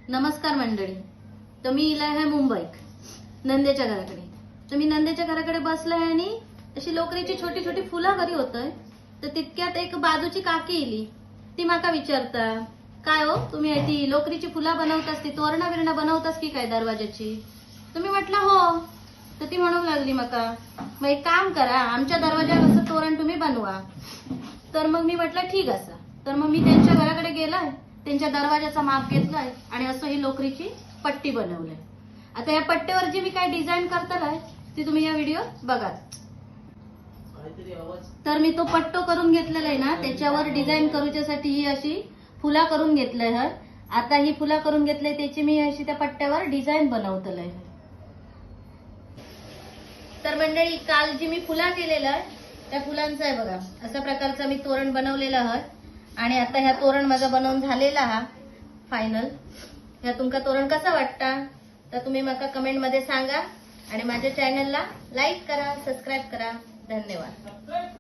नमस्कार मंडळी. तर मी इला आहे मुंबईत नंदेच्या घराकडे. तर मी नंदेच्या घराकडे बसले आणि अशी लोकरीची छोटी छोटी फुलं घरी होतय. तर तितक्यात एक बाजूची काकी इली. ती माका विचारता, काय हो तुम्ही ती लोकरीची फुलं बनवतास, ती तोरणा बिरणा बनवतास की काय दरवाजाची? तुम्ही म्हटलं हो. तर ती म्हणू लागली मका, मग एक काम करा, आमच्या दरवाजावर असं तोरण तुम्ही बनवा. तर मग मी म्हटलं ठीक असं. तर मग मी त्यांच्या घराकडे गेलाय, त्यांच्या दरवाजाचा माप घेतलाय आणि असं ही लोकरीची पट्टी बनवलंय. आता या पट्टीवर जी मी काय डिझाईन करताय ती तुम्ही या व्हिडिओत बघा. तर मी तो पट्टो करून घेतलेला आहे ना, त्याच्यावर डिझाईन करूच्यासाठी ही अशी फुला करून घेतलंय. आता ही फुला करून घेतलंय त्याची मी अशी त्या पट्ट्यावर डिझाईन बनवतलंय. तर मंडळी, काल जी मी फुला केलेलं आहे त्या फुलांचं आहे बघा, अशा प्रकारचं मी तोरण बनवलेलं आहे. आणि आता ह्या तोरण माझा बनवून झालेला हा फायनल. ह्या तुमका तोरण कसा वाटता तर तुम्ही मला कमेंट मध्ये सांगा आणि माझ्या चॅनलला लाईक करा, सबस्क्राईब करा. धन्यवाद.